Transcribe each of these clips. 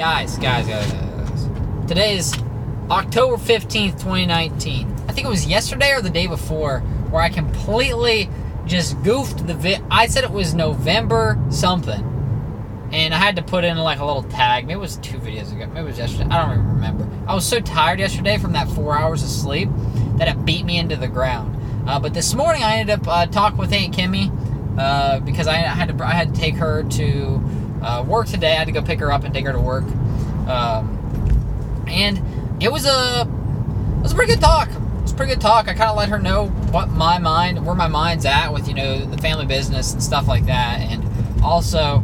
Guys. Today is October 15th, 2019. I think it was yesterday or the day before where I completely just goofed the I said it was November something. And I had to put in like a little tag. Maybe it was 2 videos ago. Maybe it was yesterday. I don't even remember. I was so tired yesterday from that 4 hours of sleep that it beat me into the ground. But this morning I ended up talking with Aunt Kimmy because I had to take her to work today. I had to go pick her up and take her to work. And it was a pretty good talk. It was a pretty good talk. I kind of let her know where my mind's at with, the family business and stuff like that. And also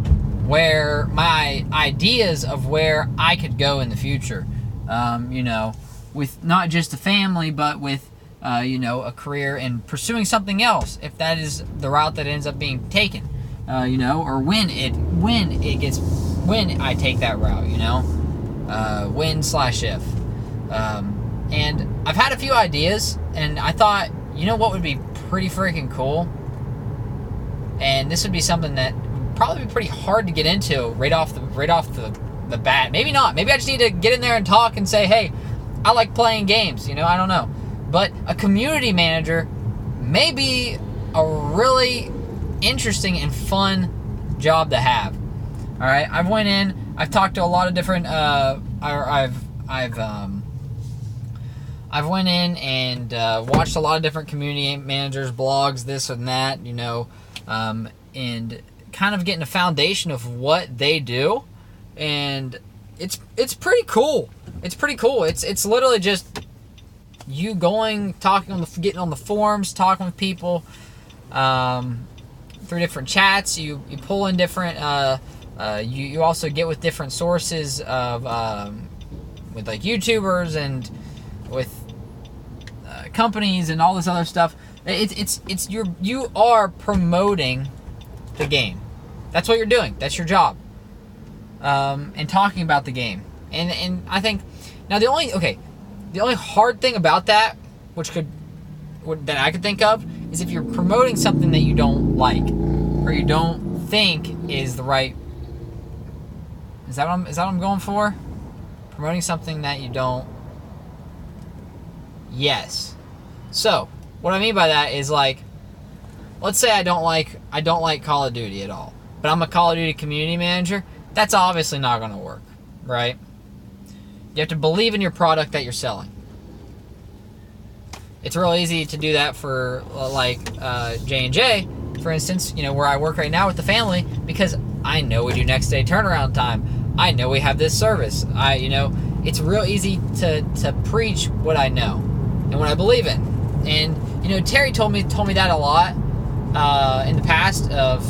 where my ideas of where I could go in the future. With not just the family, but with, a career and pursuing something else, if that is the route that ends up being taken, or when I take that route, when/if. And I've had a few ideas, and I thought, what would be pretty freaking cool? And this would be something that would probably be pretty hard to get into right off the bat. Maybe not. Maybe I just need to get in there and talk and say, hey, I like playing games, I don't know. But a community manager may be a really interesting and fun job to have. All right, I've talked to a lot of different, I've went in and watched a lot of different community managers, blogs, this and that, and kind of getting a foundation of what they do, and it's pretty cool. It's pretty cool. It's literally just you getting on the forums, talking with people, through different chats. You pull in different. You also get with different sources of with like YouTubers and with companies and all this other stuff. You are promoting the game. That's what you're doing. That's your job. And talking about the game. And I think now the only hard thing about that, that I could think of, is if you're promoting something that you don't like or you don't think is the right. Is that what I'm going for? Promoting something that you don't. Yes. So what I mean by that is, like, let's say I don't like Call of Duty at all, but I'm a Call of Duty community manager. That's obviously not going to work, right? You have to believe in your product that you're selling. It's real easy to do that for J&J, for instance, where I work right now with the family, because I know we do next day turnaround time. I know we have this service. It's real easy to preach what I know and what I believe in. And Terry told me that a lot in the past. Of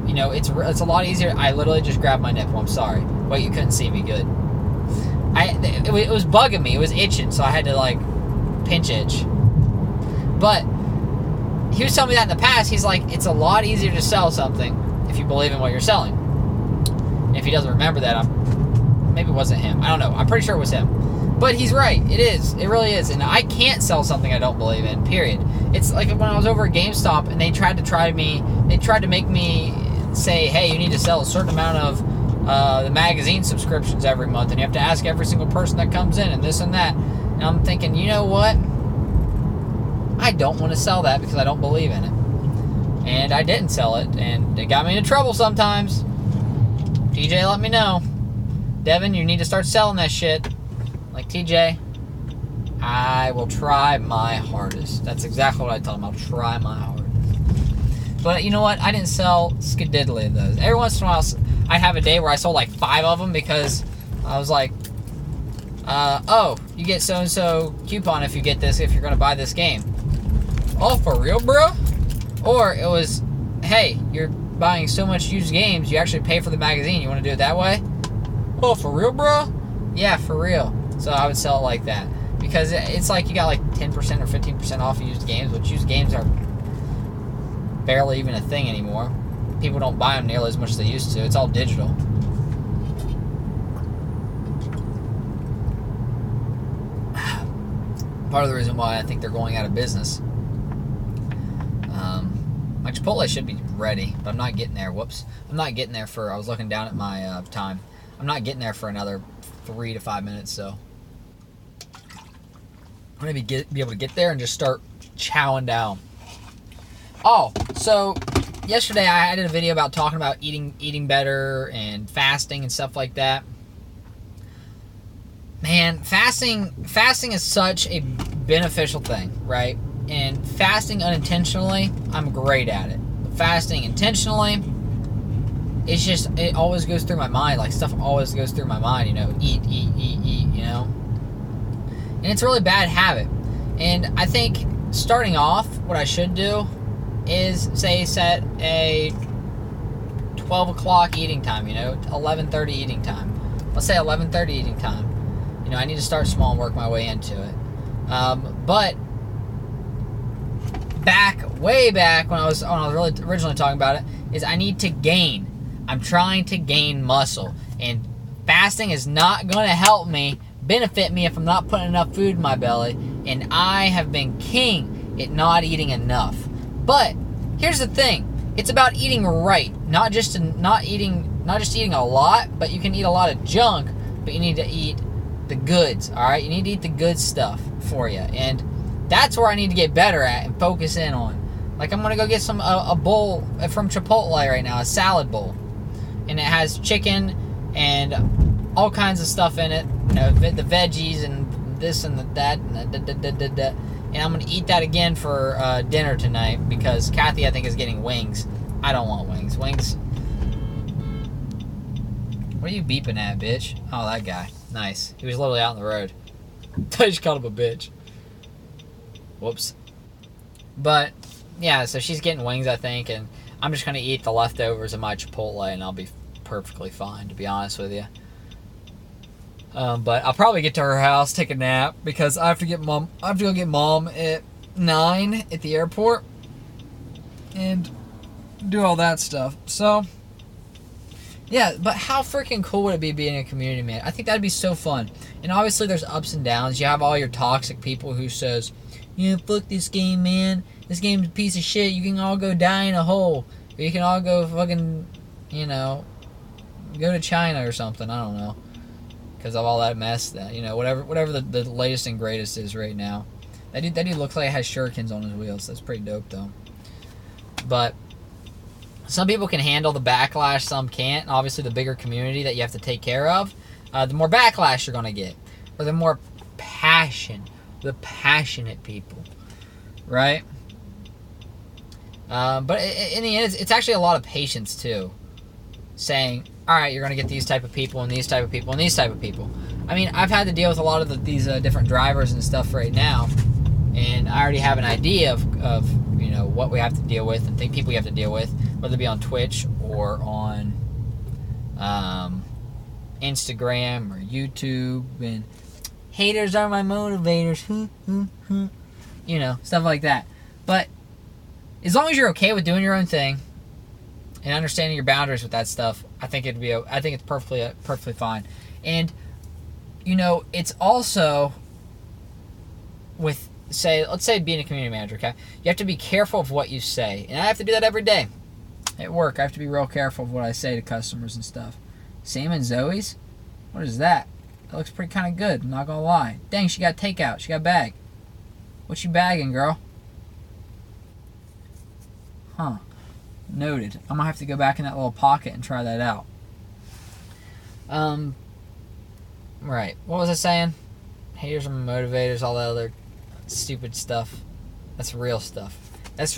it's a lot easier. I literally just grabbed my nipple. I'm sorry. Wait, you couldn't see me good. It was bugging me. It was itching, so I had to pinch itch. But he was telling me that in the past. He's like, it's a lot easier to sell something if you believe in what you're selling. And if he doesn't remember that, maybe it wasn't him. I don't know. I'm pretty sure it was him. But he's right. It is. It really is. And I can't sell something I don't believe in, period. It's like when I was over at GameStop and they tried to make me say, hey, you need to sell a certain amount of the magazine subscriptions every month, and you have to ask every single person that comes in and this and that. And I'm thinking, you know what? I don't want to sell that because I don't believe in it. And I didn't sell it, and it got me into trouble sometimes. TJ let me know. Devin, you need to start selling that shit. Like, TJ, I will try my hardest. That's exactly what I told him. I'll try my hardest. But you know what? I didn't sell skididdly of those. Every once in a while, I'd have a day where I sold like 5 of them because I was like, you get so-and-so coupon if you're going to buy this game. Oh, for real, bro? Or it was, hey, you're buying so much used games, you actually pay for the magazine. You want to do it that way? Oh, for real, bro? Yeah, for real. So I would sell it like that. Because it's like you got like 10% or 15% off used games, which used games are barely even a thing anymore. People don't buy them nearly as much as they used to. It's all digital. Part of the reason why I think they're going out of business. My Chipotle should be ready, but I'm not getting there. Whoops. I'm not getting there I was looking down at my time. I'm not getting there for another 3 to 5 minutes, so I'm gonna be able to get there and just start chowing down. Oh, so yesterday I did a video about talking about eating better and fasting and stuff like that. Man, fasting is such a beneficial thing, right? And fasting unintentionally, I'm great at it. But fasting intentionally, it always goes through my mind. Like, stuff always goes through my mind, you know, eat, you know? And it's a really bad habit. And I think starting off, what I should do is, say, set a 12 o'clock eating time, you know, 11:30 eating time. Let's say 11:30 eating time. You know, I need to start small and work my way into it. But way back when I was really originally talking about it, is I need to gain. I'm trying to gain muscle, and fasting is not going to help me, benefit me, if I'm not putting enough food in my belly. And I have been king at not eating enough. But here's the thing: it's about eating right, not just eating a lot, but you can eat a lot of junk, but you need to eat the goods. All right, you need to eat the good stuff for you, and that's where I need to get better at and focus in on. Like, I'm gonna go get a bowl from Chipotle right now, a salad bowl, and it has chicken and all kinds of stuff in it. You know, the veggies and this and that and that. And I'm gonna eat that again for dinner tonight because Kathy, I think, is getting wings. I don't want wings. Wings. What are you beeping at, bitch? Oh, that guy. Nice. He was literally out on the road. I just called him a bitch. Whoops. But yeah, so she's getting wings, I think, and I'm just gonna eat the leftovers of my Chipotle, and I'll be perfectly fine, to be honest with you. But I'll probably get to her house, take a nap, because I have to go get mom at 9 at the airport, and do all that stuff. So yeah, but how freaking cool would it be being a community man? I think that'd be so fun. And obviously there's ups and downs. You have all your toxic people who says, yeah, fuck this game, man. This game's a piece of shit. You can all go die in a hole. Or you can all go fucking, you know, go to China or something. I don't know. Because of all that mess that, you know, whatever the latest and greatest is right now. That dude looks like he has shurikens on his wheels. That's pretty dope, though. But some people can handle the backlash, some can't. And obviously, the bigger community that you have to take care of, the more backlash you're going to get. Or the more the passionate people, right? But in the end, it's actually a lot of patience, too. Saying, all right, you're going to get these type of people and these type of people and these type of people. I mean, I've had to deal with a lot of these different drivers and stuff right now. And I already have an idea of you know, what we have to deal with and people you have to deal with, whether it be on Twitch or on Instagram or YouTube. And haters are my motivators. You know, stuff like that. But as long as you're okay with doing your own thing and understanding your boundaries with that stuff, I think it's perfectly fine. And you know, it's also with, let's say being a community manager, okay? You have to be careful of what you say. And I have to do that every day. At work, I have to be real careful of what I say to customers and stuff. Sam and Zoe's? What is that? That looks pretty kind of good, I'm not gonna lie. Dang, she got takeout. She got a bag. What you bagging, girl? Huh. Noted. I'm gonna have to go back in that little pocket and try that out. Right. What was I saying? Haters are my motivators, all that other stupid stuff. That's real stuff. That's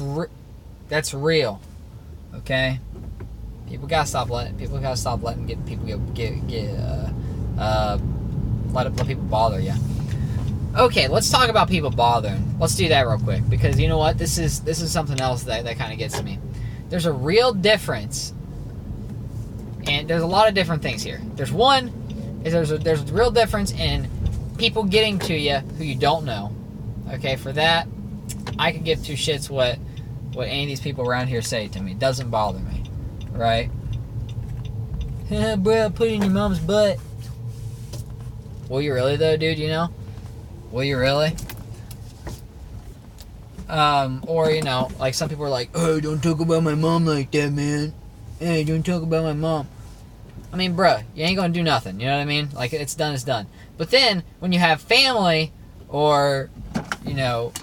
real. Okay? People gotta stop letting people let people bother you. Okay, let's talk about people bothering. Let's do that real quick, because you know what? This is something else that kind of gets to me. There's a real difference, and there's a lot of different things here. There's a real difference in people getting to you who you don't know. Okay, for that, I can give two shits what any of these people around here say to me. It doesn't bother me, right? Bro, put it in your mom's butt. Will you really, though, dude? You know? Will you really? Or, you know, like some people are like, oh, don't talk about my mom like that, man. Hey, don't talk about my mom. I mean, bruh, you ain't gonna do nothing. You know what I mean? Like, it's done, it's done. But then, when you have family or, you know,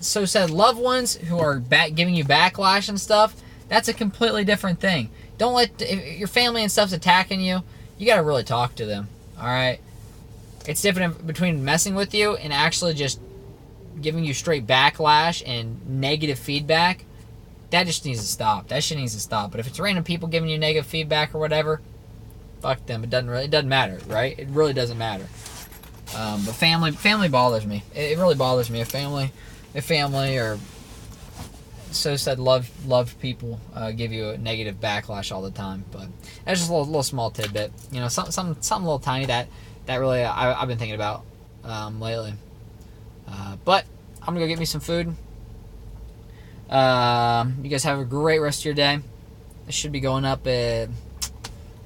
so said loved ones who are giving you backlash and stuff, that's a completely different thing. Don't let, if your family and stuff's attacking you, you gotta really talk to them, alright? It's different between messing with you and actually just giving you straight backlash and negative feedback. That just needs to stop. That shit needs to stop. But if it's random people giving you negative feedback or whatever, fuck them. It doesn't matter, right? It really doesn't matter. But family bothers me. It really bothers me. If family or so said loved people give you a negative backlash all the time. But that's just a little small tidbit. You know, something a little tiny that really I've been thinking about lately. But I'm gonna go get me some food. You guys have a great rest of your day. This should be going up at,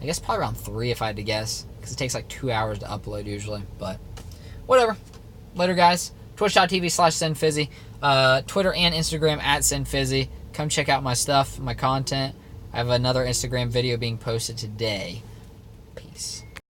I guess, probably around 3 if I had to guess, because it takes like 2 hours to upload usually. But whatever. Later, guys. Twitch.tv/SenFizzy. Twitter and Instagram @SenFizzy. Come check out my stuff, my content. I have another Instagram video being posted today. Peace.